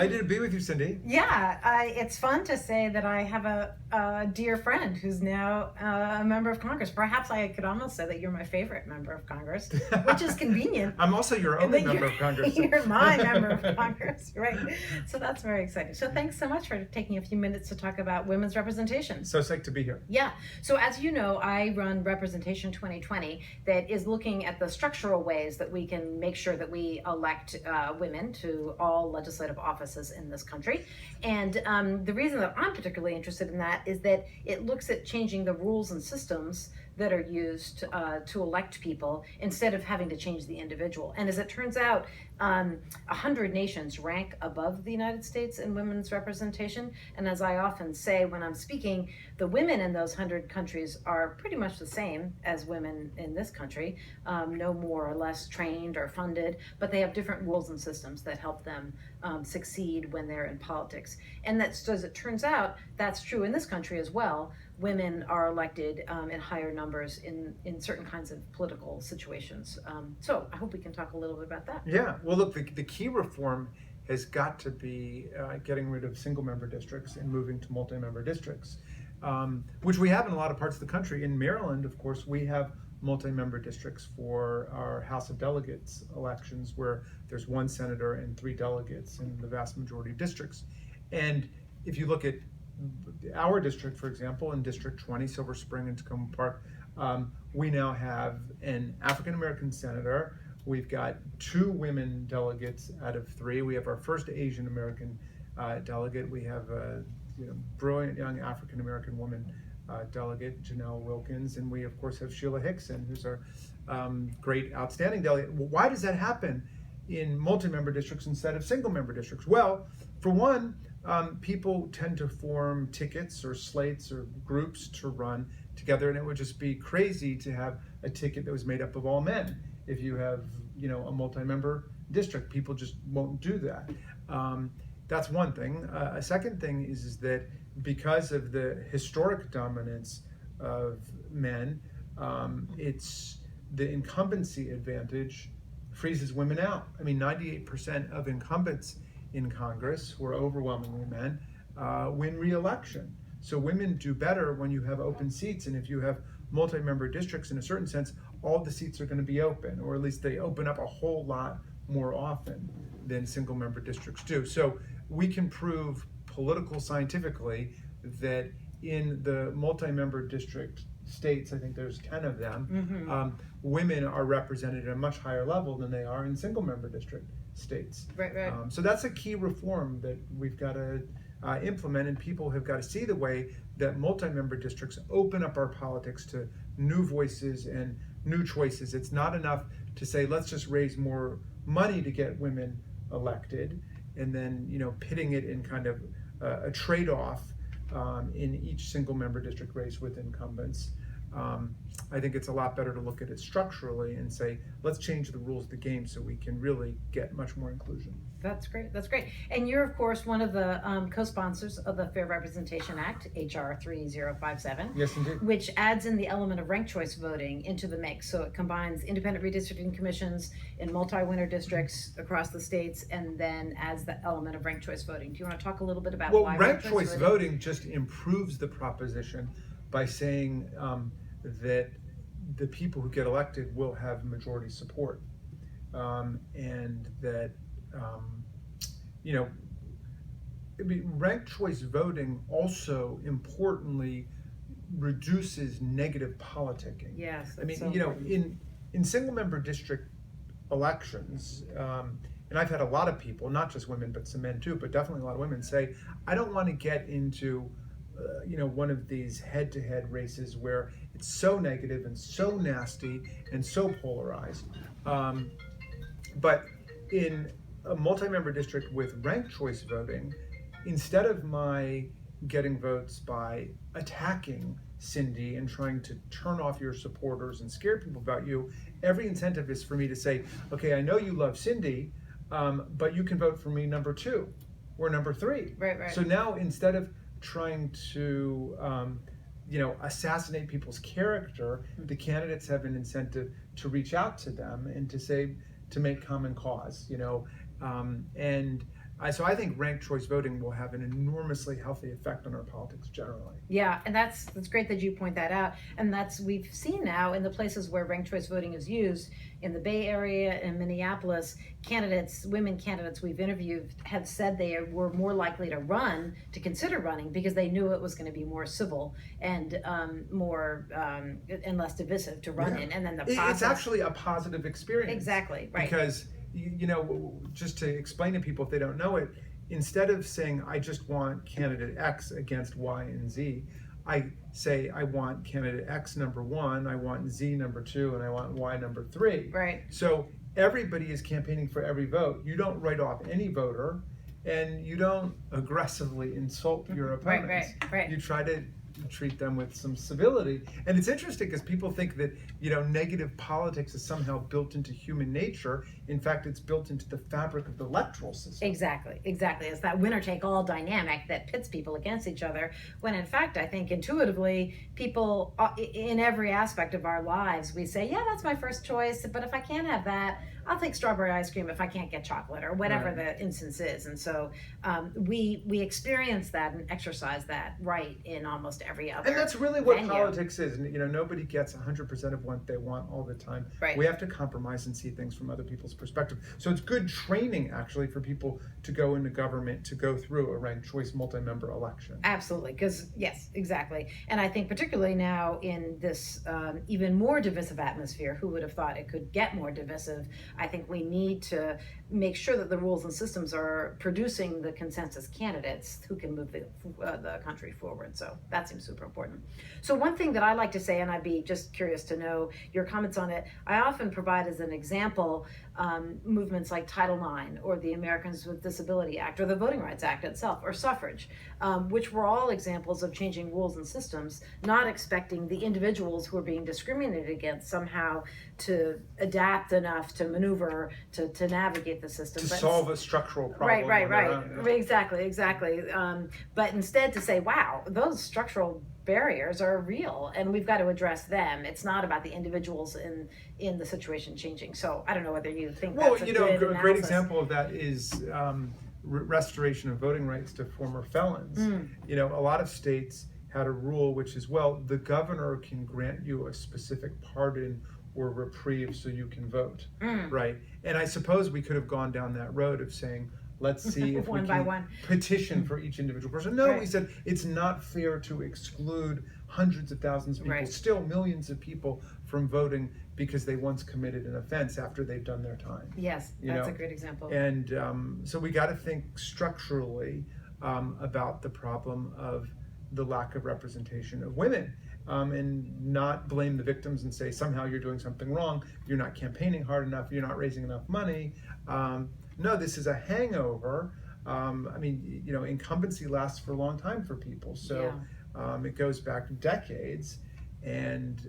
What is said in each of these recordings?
Delighted to be with you, Cindy. Yeah, it's fun to say that I have a dear friend who's now a member of Congress. Perhaps I could almost say that you're my favorite member of Congress, which is convenient. I'm also your only member of Congress. You're my member of Congress, right? So that's very exciting. So thanks so much for taking a few minutes to talk about women's representation. So psyched to be here. Yeah. So as you know, I run Representation 2020 that is looking at the structural ways that we can make sure that we elect women to all legislative offices in this country. And the reason that I'm particularly interested in that is that it looks at changing the rules and systems that are used to elect people instead of having to change the individual. And as it turns out, 100 nations rank above the United States in women's representation. And as I often say when I'm speaking, the women in those 100 countries are pretty much the same as women in this country, no more or less trained or funded, but they have different rules and systems that help them succeed when they're in politics. And that's, as it turns out, that's true in this country as well. Women are elected in higher numbers in certain kinds of political situations. So I hope we can talk a little bit about that. Yeah, well, look, the key reform has got to be getting rid of single-member districts and moving to multi-member districts, which we have in a lot of parts of the country. In Maryland, of course, we have multi-member districts for our House of Delegates elections where there's one senator and 3 delegates in the vast majority of districts. And if you look at our district, for example, in District 20, Silver Spring and Tacoma Park, we now have an African-American senator. We've got 2 women delegates out of 3. We have our first Asian-American delegate. We have a brilliant young African-American woman delegate, Janelle Wilkins, and we, of course, have Sheila Hickson, who's our great, outstanding delegate. Why does that happen in multi-member districts instead of single-member districts? Well, for one, people tend to form tickets or slates or groups to run together, and it would just be crazy to have a ticket that was made up of all men. If you have, a multi-member district, people just won't do that. That's one thing. A second thing is that because of the historic dominance of men, it's the incumbency advantage freezes women out. I mean, 98% of incumbents in Congress, who are overwhelmingly men, win re-election. So women do better when you have open seats, and if you have multi-member districts, in a certain sense, all the seats are going to be open, or at least they open up a whole lot more often than single-member districts do. So we can prove political scientifically that in the multi-member district states, I think there's 10 of them, women are represented at a much higher level than they are in single-member district states. Right. So that's a key reform that we've got to implement, and people have got to see the way that multi-member districts open up our politics to new voices and new choices. It's not enough to say, let's just raise more money to get women elected, and then pitting it in kind of a trade-off in each single-member district race with incumbents. I think it's a lot better to look at it structurally and say, let's change the rules of the game so we can really get much more inclusion. That's great. And you're, of course, one of the co-sponsors of the Fair Representation Act, HR 3057. Yes, indeed. Which adds in the element of ranked choice voting into the mix. So it combines independent redistricting commissions in multi-winner districts across the states, and then adds the element of ranked choice voting. Do you want to talk a little bit about why ranked choice voting just improves the proposition by saying that the people who get elected will have majority support, and that ranked choice voting also importantly reduces negative politicking. Yes, I mean, so in single-member district elections, and I've had a lot of people, not just women, but some men too, but definitely a lot of women say, I don't want to get into one of these head-to-head races where it's so negative and so nasty and so polarized. But in a multi-member district with ranked choice voting, instead of my getting votes by attacking Cindy and trying to turn off your supporters and scare people about you, every incentive is for me to say, okay, I know you love Cindy, but you can vote for me number 2 or number 3. Right. So now instead of trying to assassinate people's character, the candidates have an incentive to reach out to them and to say, to make common cause, and So I think ranked choice voting will have an enormously healthy effect on our politics generally. Yeah, and that's great that you point that out. And that's we've seen now in the places where ranked choice voting is used, in the Bay Area and Minneapolis, women candidates we've interviewed have said they were more likely to consider running because they knew it was going to be more civil and more and less divisive to run in. And then the process. It's actually a positive experience. Exactly, right. Because, just to explain to people if they don't know it, instead of saying, I just want candidate X against Y and Z, I say, I want candidate X number 1, I want Z number 2, and I want Y number 3. Right. So everybody is campaigning for every vote. You don't write off any voter, and you don't aggressively insult your opponents. Right. You try to treat them with some civility. And it's interesting because people think that, negative politics is somehow built into human nature. In fact, it's built into the fabric of the electoral system. Exactly. It's that winner-take-all dynamic that pits people against each other, when in fact, I think intuitively, people in every aspect of our lives, we say, yeah, that's my first choice, but if I can't have that, I'll take strawberry ice cream if I can't get chocolate, or whatever the instance is. And so we experience that and exercise that right in almost every other And that's really what venue. politics is. Nobody gets 100% of what they want all the time. Right. We have to compromise and see things from other people's perspective. So it's good training, actually, for people to go into government, to go through a ranked choice multi-member election. Absolutely, because yes, exactly. And I think particularly now in this even more divisive atmosphere, who would have thought it could get more divisive? I think we need to make sure that the rules and systems are producing the consensus candidates who can move the country forward. So that seems super important. So one thing that I like to say, and I'd be just curious to know your comments on it, I often provide as an example movements like Title IX or the Americans with Disability Act or the Voting Rights Act itself or suffrage, which were all examples of changing rules and systems, not expecting the individuals who are being discriminated against somehow to adapt enough to maneuver to navigate the system. To solve a structural problem. Right. Exactly. But instead to say, wow, those structural barriers are real and we've got to address them. It's not about the individuals in the situation changing. So I don't know whether you think that's a good a great analysis. example of that is restoration of voting rights to former felons. A lot of states had a rule which is, the governor can grant you a specific pardon or reprieve so you can vote, right? And I suppose we could have gone down that road of saying, let's see if we can petition for each individual person. No, we said it's not fair to exclude hundreds of thousands of people, still millions of people, from voting because they once committed an offense after they've done their time. Yes, that's a great example. And so we got to think structurally about the problem of the lack of representation of women. And not blame the victims and say somehow you're doing something wrong, you're not campaigning hard enough, you're not raising enough money. No, this is a hangover. Incumbency lasts for a long time for people. So it goes back decades. And,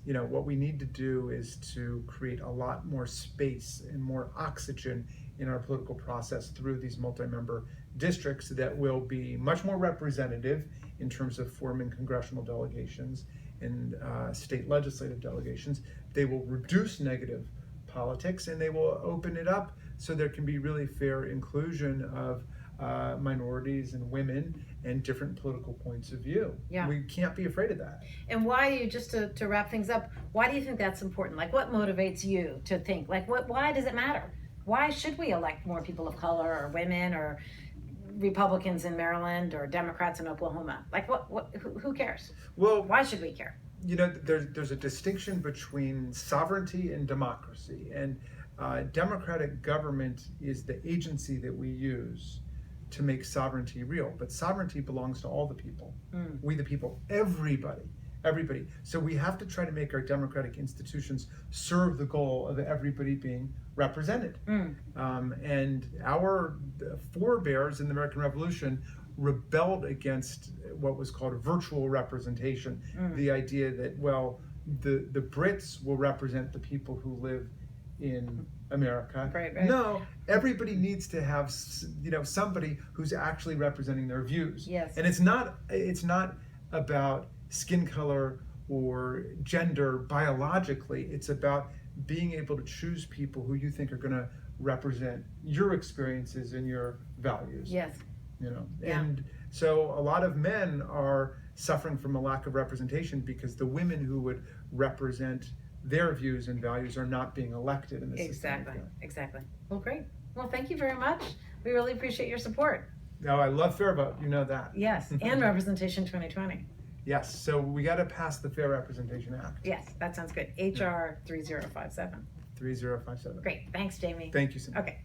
what we need to do is to create a lot more space and more oxygen in our political process through these multi-member districts that will be much more representative in terms of forming congressional delegations and state legislative delegations. They will reduce negative politics and they will open it up so there can be really fair inclusion of minorities and women and different political points of view. Yeah. We can't be afraid of that. And why, just to wrap things up, why do you think that's important? Like, what motivates you to think, why does it matter? Why should we elect more people of color or women or Republicans in Maryland or Democrats in Oklahoma? Who cares? Well, why should we care? There's a distinction between sovereignty and democracy, and democratic government is the agency that we use to make sovereignty real. But sovereignty belongs to all the people. We the people, everybody. So we have to try to make our democratic institutions serve the goal of everybody being represented. And our forebears in the American Revolution rebelled against what was called virtual representation. The idea that, the Brits will represent the people who live in America. Right. No, everybody needs to have somebody who's actually representing their views. Yes. And it's not about skin color or gender biologically. It's about being able to choose people who you think are going to represent your experiences and your values. Yes. You know, Yeah. and so a lot of men are suffering from a lack of representation because the women who would represent their views and values are not being elected in the system. Exactly. Exactly. Well, great. Well, thank you very much. We really appreciate your support. No, I love fair vote. You know that. Yes, and Representation 2020. Yes. So we got to pass the Fair Representation Act. Yes, that sounds good. HR 3057. 3057. Great. Thanks, Jamie. Thank you, Cynthia. Okay.